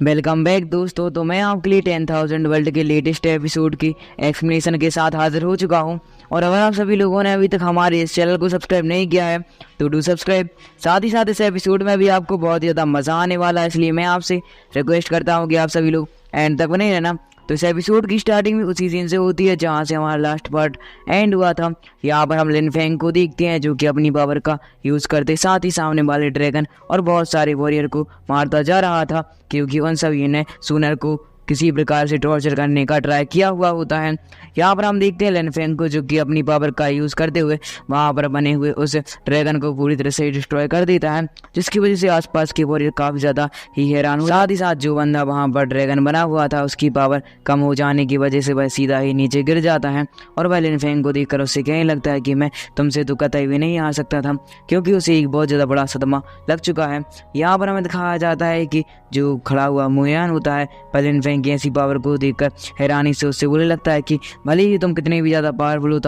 Welcome back दोस्तों। तो मैं आपके लिए 10,000 वर्ल्ड के लेटेस्ट एपिसोड की एक्सप्लेनेशन के साथ हाजिर हो चुका हूं। और अगर आप सभी लोगों ने अभी तक हमारे इस चैनल को सब्सक्राइब नहीं किया है तो डू सब्सक्राइब। साथ ही साथ इस एपिसोड में भी आपको बहुत ज़्यादा मज़ा आने वाला है, इसलिए मैं आपसे रिक्वेस्ट करता हूँ कि आप सभी लोग एंड तक बने रहना। तो इस एपिसोड की स्टार्टिंग में उसी सीन से होती है जहाँ से हमारा लास्ट पार्ट एंड हुआ था। यहाँ पर हम लिन फेंग को देखते हैं जो कि अपनी पावर का यूज़ करते साथ ही सामने वाले ड्रैगन और बहुत सारे वॉरियर को मारता जा रहा था, क्योंकि उन सभी ने सूनर को किसी प्रकार से टॉर्चर करने का ट्राई किया हुआ होता है। यहाँ पर हम देखते हैं लिन फेंग को जो कि अपनी पावर का यूज़ करते हुए वहाँ पर बने हुए उस ड्रैगन को पूरी तरह से डिस्ट्रॉय कर देता है, जिसकी वजह से आसपास के वॉरियर काफ़ी ज़्यादा ही हैरान हो। साथ ही साथ जो बंदा वहाँ पर ड्रैगन बना हुआ था उसकी पावर कम हो जाने की वजह से वह सीधा ही नीचे गिर जाता है और वह लिन फेंग को देखकर उससे कहने लगता है कि मैं तुमसे तो कतई भी नहीं आ सकता था, क्योंकि उसे एक बहुत ज़्यादा बड़ा सदमा लग चुका है। यहाँ पर हमें दिखाया जाता है कि जो खड़ा हुआ मुयान होता है वह लिन फेंग की ऐसी पावर को देखकर हैरानी से उससे बोलने लगता है कि भले ही तुम कितने भी ज़्यादा पावरफुल हो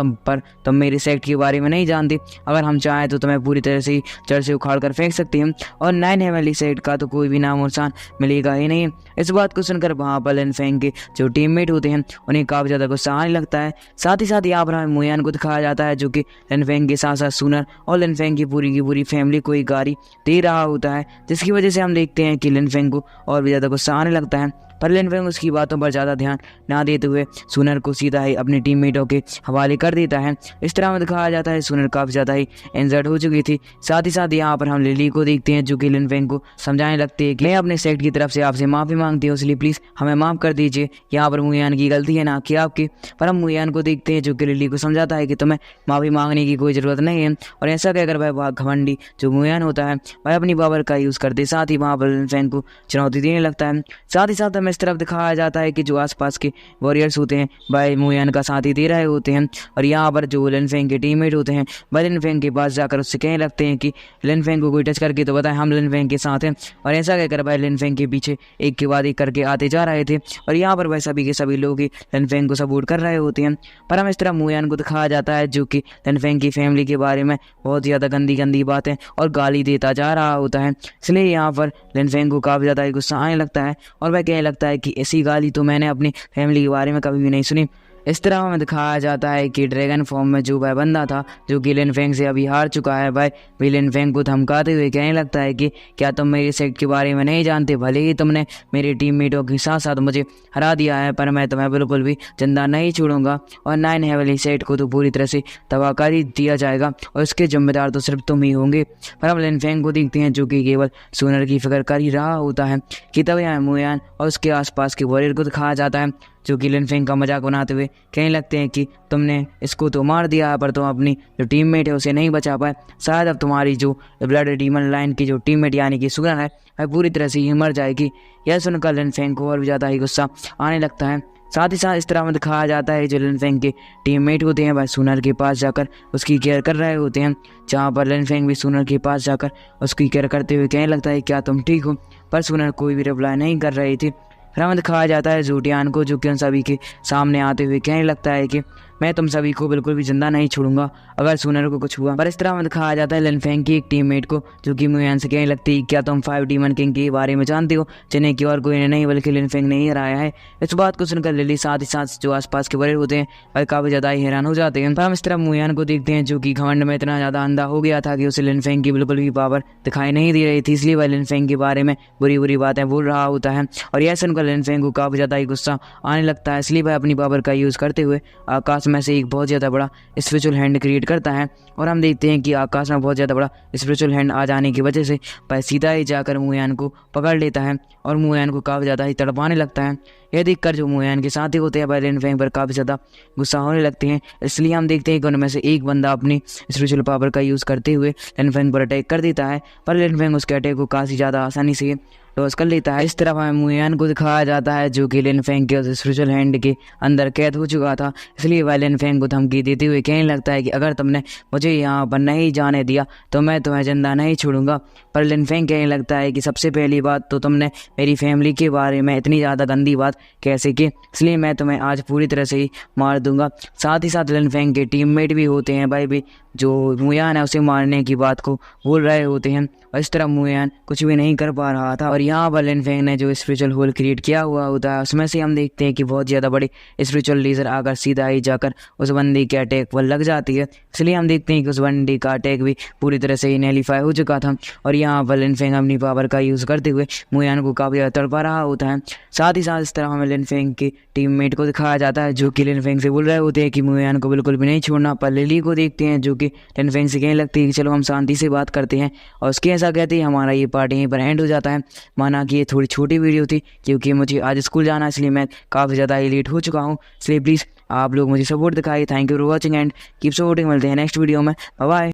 तुम मेरे सेक्ट के बारे में नहीं जानते। अगर हम चाहें तो तुम्हें पूरी तरह से जड़ से उखाड़ कर फेंक सकते हैं और 9 हेवनली सेक्ट का तो कोई भी नाम और शान मिलेगा ही नहीं। इस बात को सुनकर वहाँ पर लिन फेंग के जो टीममेट होते हैं उन्हें काफ़ी ज़्यादा गुस्सा आने लगता है। साथ ही साथ यहाँ पर हमें मुयान को दिखाया जाता है जो कि लिन फेंग के साथ साथ सूनर और लिन फेंग की पूरी फैमिली को एक गाड़ी दे रहा होता है, जिसकी वजह से हम देखते हैं कि लिन फेंग को और भी ज़्यादा गुस्सा आने लगता है। पर लिन फेंग उसकी बातों पर ज़्यादा ध्यान ना देते हुए सूनर को सीधा ही अपने टीममेटों के हवाले कर देता है। इस तरह में दिखाया जाता है सूनर काफ़ी ज़्यादा ही इंजर्ड हो चुकी थी। साथ ही साथ यहाँ पर हम लिली को देखते हैं जो कि लिन फेंग को समझाने लगते हैं कि मैं अपने सेक्ट की तरफ से आपसे माफ़ी मांगती हूँ, इसलिए प्लीज़ हमें माफ़ कर दीजिए। यहाँ पर मुयान की गलती है ना कि आपकी। पर हम मुयान को देखते हैं जो कि लिली को समझाता है कि तुम्हें माफ़ी मांगने की कोई ज़रूरत नहीं है। और ऐसा कहकर वह घमंडी जो मुयान होता है वह अपनी पावर का यूज़ करते साथ ही वहाँ पर लिन फेंग को चुनौती देने लगता है। साथ ही साथ हमें इस तरफ दिखाया जाता है कि जो आसपास के वॉरियर्स होते हैं वह मुयान का साथ ही दे रहे होते हैं और यहाँ पर जो लिन फेंग के टीममेट होते हैं वह लिन फेंग के पास जाकर उससे कहने लगते हैं कि लिन फेंग को कोई टच करके तो बताएं हम लिन फेंग के साथ हैं। और ऐसा कहकर वह लिन फेंग के पीछे एक के बाद एक करके आते जा रहे थे और यहाँ पर वह सभी के सभी लोग ही लिन फेंग को सपोर्ट कर रहे होते हैं। पर हम इस तरह मुयान को दिखाया जाता है जो कि लिन फेंग की फैमिली के बारे में बहुत ज़्यादा गंदी बातें और गाली देता जा रहा होता है। इसलिए यहाँ पर लिन फेंग को काफ़ी ज़्यादा गुस्सा आने लगता है और वह कहने लगता है कि ऐसी गाली तो मैंने अपनी फैमिली के बारे में कभी भी नहीं सुनी। इस तरह हमें दिखाया जाता है कि ड्रैगन फॉर्म में जो वह बंदा था जो कि लिन फेंग से अभी हार चुका है वह भी लिन फेंग को धमकाते हुए कहने लगता है कि क्या तुम मेरे सेक्ट के बारे में नहीं जानते, भले ही तुमने मेरे टीममेटों के साथ साथ मुझे हरा दिया है पर मैं तुम्हें बिल्कुल भी जिंदा नहीं छोड़ूंगा और 9 हेवनली सेक्ट को तो पूरी तरह से तबाह कर ही दिया जाएगा और इसके जिम्मेदार तो सिर्फ तुम ही होंगे। पर हम लिन फेंग को देखते हैं जो कि केवल सूनर की फिक्र कर ही रहा होता है कि तब यहाँ मुयान और उसके आसपास के वॉरियर को दिखाया जाता है जो कि लिन फेंग का मजाक बनाते हुए कहने लगते हैं कि तुमने इसको तो मार दिया है पर तुम अपनी जो टीममेट है उसे नहीं बचा पाए। शायद अब तुम्हारी जो ब्लड डीमन लाइन की जो टीममेट यानी कि सूनर है वह पूरी तरह से ही मर जाएगी। यह सुनकर लिन फेंग को और भी ज़्यादा ही गुस्सा आने लगता है। साथ ही साथ इस तरह में दिखाया जाता है जो लिन फेंग के टीममेट होते हैं वह सूनर के पास जाकर उसकी केयर कर रहे होते हैं, जहाँ पर लिन फेंग भी सूनर के पास जाकर उसकी केयर करते हुए कहने लगता है क्या तुम ठीक हो। पर सूनर कोई भी रिप्लाई नहीं कर रही थी। फिर हमें दिखाया जाता है ज़ूटियान को जो कि उन सभी के सामने आते हुए कहने लगता है कि मैं तुम सभी को बिल्कुल भी जिंदा नहीं छोड़ूंगा अगर सूनर को कुछ हुआ। पर इस तरह हमें दिखाया जाता है लिन फेंग की एक टीममेट को जो कि मुयान से कहने लगती है क्या तुम 5 डीमन किंग के बारे में जानते हो जिन्हें कि और कोई नहीं बल्कि लिन फेंग ने ही हराया है। इस बात को सुनकर लिली साथ ही साथ जो आसपास के बड़े होते हैं वह काफ़ी ज़्यादा ही हैरान हो जाते हैं। पर हम इस तरह मुयान को देखते हैं जो कि घमंड में इतना ज़्यादा अंधा हो गया था कि उसे लिन फेंग की बिल्कुल भी पावर दिखाई नहीं दे रही थी, इसलिए वह लिन फेंग के बारे में बुरी बातें बोल रहा होता है। और यह सुनकर लिन फेंग को काफ़ी ज़्यादा ही गुस्सा आने लगता है, इसलिए वह अपनी पावर का यूज़ करते हुए आकाश में से एक बहुत ज़्यादा बड़ा स्पिरिचुअल हैंड क्रिएट करता है और हम देखते हैं कि आकाश में बहुत ज़्यादा बड़ा स्पिरिचुअल हैंड आ जाने की वजह से वह सीधा ही जाकर मुयान को पकड़ लेता है और मुयान को काफ़ी ज़्यादा ही तड़पाने लगता है। यह देखकर जो मुयान के साथी होते हैं वह लिन फेंग पर काफ़ी ज़्यादा गुस्सा होने लगते हैं। इसलिए हम देखते हैं कि उनमें से एक बंदा अपनी स्पिरिचुअल पावर का यूज़ करते हुए लिन फेंग पर अटैक कर देता है, पर लिन फेंग उसके अटैक को काफ़ी ज़्यादा आसानी से लॉस कर लेता है। इस तरफ हमें मुयान को दिखाया जाता है जो कि लिन फेंग के उस स्पिरिचुअल हैंड के अंदर कैद हो चुका था, इसलिए वह लिन फेंग को धमकी देते हुए कहने लगता है कि अगर तुमने मुझे यहाँ पर नहीं जाने दिया तो मैं तुम्हें जिंदा नहीं छोड़ूंगा। पर लिन फेंग कहने लगता है कि सबसे पहली बात तो तुमने मेरी फैमिली के बारे में इतनी ज़्यादा गंदी बात कैसे की, इसलिए मैं तुम्हें आज पूरी तरह से ही मार दूंगा। साथ ही साथ लिन फेंग के टीममेट भी होते हैं भाई भी जो मुयान है उसे मारने की बात को बोल रहे होते हैं और इस तरह मुयान कुछ भी नहीं कर पा रहा था और यहाँ पर लिन फेंग ने जो स्पिरिचुअल होल क्रिएट किया हुआ होता है उसमें से हम देखते हैं कि बहुत ज़्यादा बड़ी स्पिरिचुअल लेजर आकर सीधा ही जाकर उस बंदी के अटैक पर लग जाती है। इसलिए हम देखते हैं कि उस बंदी का अटैक भी पूरी तरह से नैलीफाई हो चुका था और यहाँ पर लिन फेंग अपनी पावर का यूज़ करते हुए मुयान को काफ़ी ज़्यादा तड़पा रहा होता है। साथ ही साथ इस तरह हमें लिन फेंग के टीममेट को दिखाया जाता है जो कि लिन फेंग से बोल रहे होते हैं कि मुयान को बिल्कुल भी नहीं छोड़ना। पर लिली को देखते हैं जो कि लिन फेंग से कहने लगती है कि चलो हम शांति से बात करते हैं और उसके ऐसा कहते हैं हमारा ये पार्ट यहीं पर एंड हो जाता है। माना कि ये थोड़ी छोटी वीडियो थी क्योंकि मुझे आज स्कूल जाना है, इसलिए मैं काफ़ी ज़्यादा ही लेट हो चुका हूँ। इसलिए प्लीज़ आप लोग मुझे सपोर्ट दिखाइए। Thank you for watching and keep supporting. मिलते हैं नेक्स्ट वीडियो में। Bye bye.